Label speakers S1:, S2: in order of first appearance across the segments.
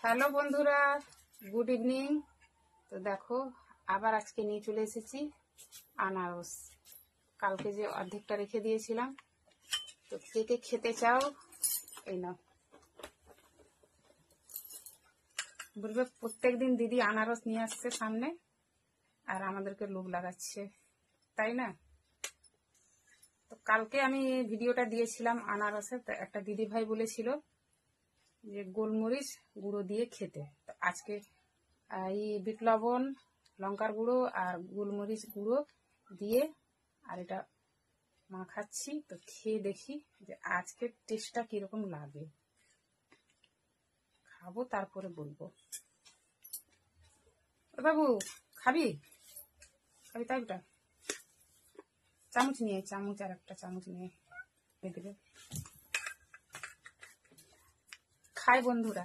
S1: Hello বন্ধুরা, good evening. তো দেখো আবার আজকে নিয়ে চলে এসেছি আনারস। কালকে যে অর্ধেকটা রেখে দিয়েছিলাম, তো কে কে খেতে চাও এই নাও। বলবে প্রত্যেকদিন দিদি আনারস নিয়ে আসছে সামনে আর আমাদেরকে লোভ লাগাচ্ছে, তাই না? তো কালকে আমি ভিডিওটা দিয়েছিলাম আনারসের, তো একটা দিদি ভাই বলেছিল যে গোলমরিচ গুঁড়ো দিয়ে খেতে। তো আজকে এই বিট লবণ, লঙ্কার গুঁড়ো আর গোলমরিচ গুঁড়ো দিয়ে আর এটা মাখাচ্ছি। তো খেয়ে দেখি যে আজকের টেস্টটা কিরকম লাগে। খাবো তারপরে বলবো। ও বাবু, খাবি খাবি তাই? ওটা চামচ নিয়ে, চামচ আর একটা চামচ নিয়ে দেবে। খাই বন্ধুরা।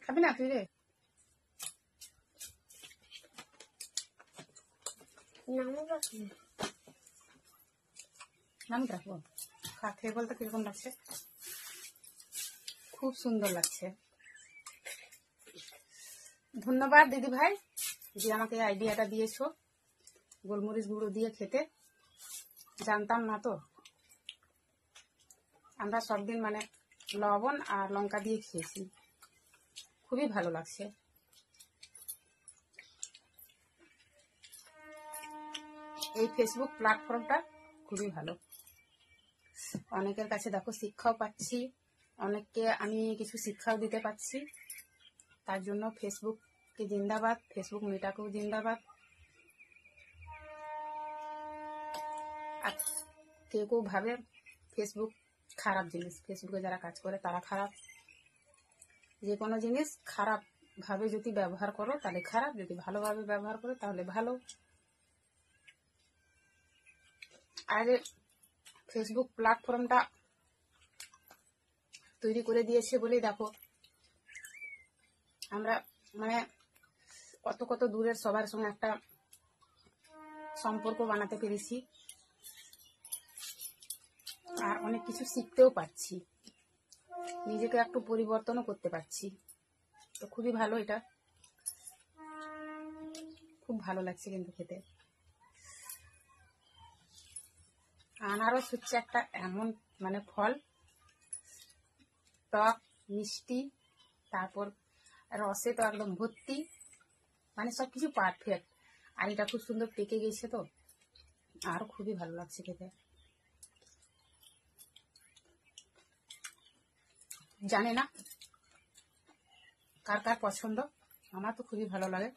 S1: খাবি না তুই রে? নাম রাখবো। খা, খেয়ে বলতে কিরকম লাগছে। খুব সুন্দর লাগছে। ধন্যবাদ দিদি ভাই যে আমাকে আইডিয়াটা দিয়েছো গোলমরিচ গুঁড়ো দিয়ে খেতে। জানতাম না তো। আমরা সবদিন মানে লবণ আর লঙ্কা দিয়ে খেয়েছি। খুবই ভালো লাগছে। এই ফেসবুক প্ল্যাটফর্মটা খুবই ভালো। অনেকের কাছে দেখো শিক্ষাও পাচ্ছি, অনেককে আমি কিছু শিক্ষাও দিতে পারছি। তার জন্য ফেসবুককে জিন্দাবাদ, ফেসবুক মেটাকেও জিন্দাবাদ। আর কেউ কেউ ভাবে ফেসবুক খারাপ জিনিস, ফেসবুকে যারা কাজ করে তারা খারাপ। যে কোনো জিনিস খারাপ ভাবে যদি ব্যবহার করো তাহলে খারাপ, যদি ভালোভাবে ব্যবহার করো তাহলে ভালো। আর ফেসবুক প্ল্যাটফর্মটা তৈরি করে দিয়েছে বলেই দেখো আমরা মানে কত কত দূরের সবার সঙ্গে একটা সম্পর্ক বানাতে পেরেছি আর অনেক কিছু শিখতেও পারছি, নিজেকে একটু পরিবর্তনও করতে পারছি। তো খুবই ভালো, এটা খুব ভালো লাগছে কিন্তু খেতে। আনারস হচ্ছে একটা এমন মানে ফল, টক মিষ্টি, তারপর রসে তো একদম ভর্তি, মানে সবকিছু পারফেক্ট। আর এটা খুব সুন্দর পেকে গেছে, তো আর খুবই ভালো লাগছে খেতে। জানি না কার কার পছন্দ, আমার তো খুবই ভালো লাগে।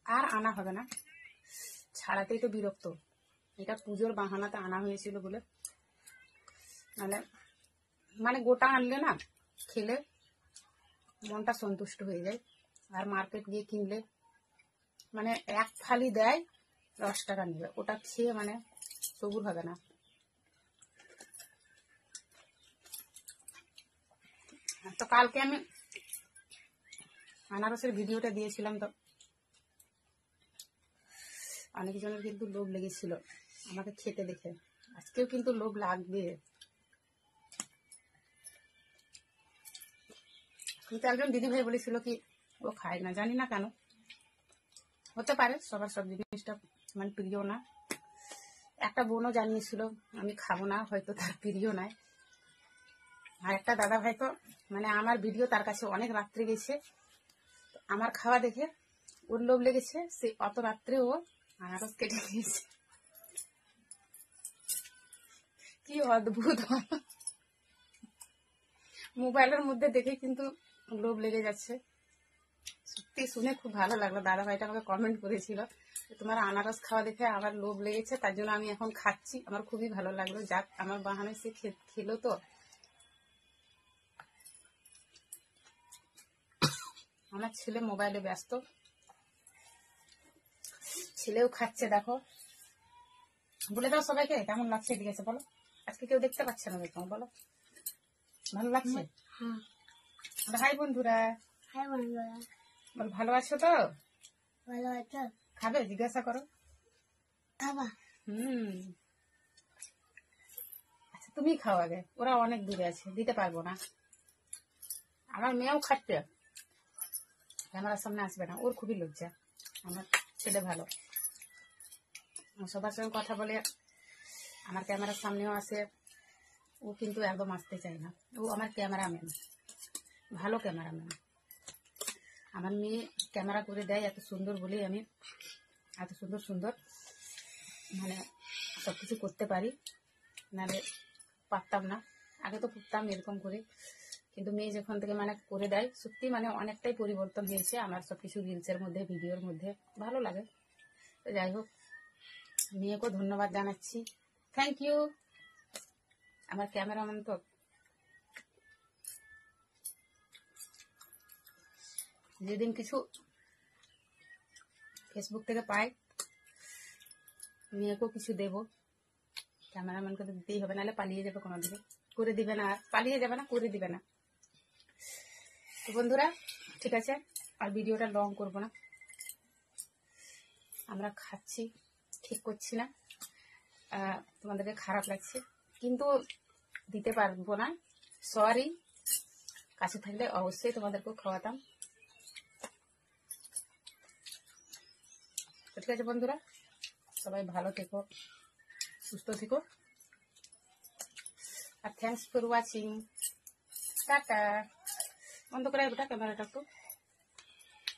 S1: আর আনা হবে না, ছাড়াতেই তো বিরক্ত। এটা পুজোর বাহানাতে আনা হয়েছিল বলে, মানে গোটা আনলে না খেলে মনটা সন্তুষ্ট হয়ে যায়। আর মার্কেট গিয়ে কিনলে মানে এক ফালি দেয় 10 টাকা নেবে, ওটা খেয়ে মানে সবুর হবে না। তো কালকে আমি আনারসের ভিডিওটা দিয়েছিলাম, তো অনেকজনের কিন্তু লোভ লেগেছিল আমাকে খেতে দেখে। আজকেও কিন্তু লোভ লাগবে। কিন্তু একজন দিদি ভাই বলেছিল কি ও খায় না, জানি না কেন। হতে পারে সবার সব জিনিসটা মানে প্রিয় না। একটা বোনও জানিয়েছিল আমি খাবো না, হয়তো তার প্রিয় নয়। আর একটা দাদা ভাই তো মানে আমার ভিডিও তার কাছে অনেক রাত্রে গেছে, আমার খাওয়া দেখে ওর লোভ লেগেছে, সে অত রাত্রে ও আনারস কেটে খেয়েছে। কি অদ্ভুত! মোবাইলের মধ্যে দেখে কিন্তু লোভ লেগে যাচ্ছে। সত্যি শুনে খুব ভালো লাগলো। দাদা ভাইটা আমাকে কমেন্ট করেছিল তোমার আনারস খাওয়া দেখে আমার লোভ লেগেছে, তার জন্য আমি এখন খাচ্ছি। আমার খুবই ভালো লাগলো, যাক আমার বাহানায় সে খেলো। তো আমার ছেলে মোবাইলে ব্যস্ত, ছেলেও খাচ্ছে। দেখো বলে দাও সবাইকে কেমন লাগছে, ঠিক আছে বলো। আজকে কেউ দেখতে পাচ্ছে না, দেখো বলো ভালো লাগছে? হাই বন্ধুরা,
S2: হাই বন্ধুরা,
S1: বল ভালো আছো তো?
S2: ভালো আছো?
S1: খাবে জিজ্ঞাসা করো।
S2: খাবা?
S1: আচ্ছা, তো তুমি খাও আগে, ওরা অনেক দূরে আছে, দিতে পারবো না। আমার মেয়েও খাচ্ছে, ক্যামেরার সামনে আসবে না, ওর খুবই লজ্জা। আমার ছেলে ভালো, সবার সঙ্গে কথা বলে, আমার ক্যামেরার সামনেও আসে। ও কিন্তু একদম আসতে চায় না। ও আমার ক্যামেরাম্যান, ভালো ক্যামেরাম্যান। আমার মেয়ে ক্যামেরা করে দেয় এত সুন্দর বলেই আমি এত সুন্দর সুন্দর মানে সব কিছু করতে পারি, নাহলে পারতাম না। আগে তো করতাম এরকম করে, কিন্তু মেয়ে যখন থেকে মানে করে দেয়, সত্যি মানে অনেকটাই পরিবর্তন হয়েছে আমার সব কিছু রিলসের মধ্যে, ভিডিওর মধ্যে। ভালো লাগে। তো যাই হোক, মেয়েকেও ধন্যবাদ জানাচ্ছি, থ্যাংক ইউ। আমার ক্যামেরাম্যান তো যেদিন কিছু ফেসবুক থেকে পাই, মেয়েকেও কিছু দেবো, ক্যামেরাম্যানকে তো দিতেই হবে, নাহলে পালিয়ে যাবে কোনো দিকে, করে দিবে না। আর পালিয়ে যাবে না, করে দিবে না। তো বন্ধুরা, ঠিক আছে, আর ভিডিওটা লং করবো না। আমরা খাচ্ছি, ঠিক করছি না, তোমাদেরকে খারাপ লাগছে, কিন্তু দিতে পারবো না, সরি। কাছে থাকলে অবশ্যই তোমাদেরকেও খাওয়াতাম। তো ঠিক আছে বন্ধুরা, সবাই ভালো থেকো, সুস্থ থেকো, আর থ্যাংকস ফর ওয়াচিং। টাটা। বন্ধ করে ক্যামেরাটা একটু।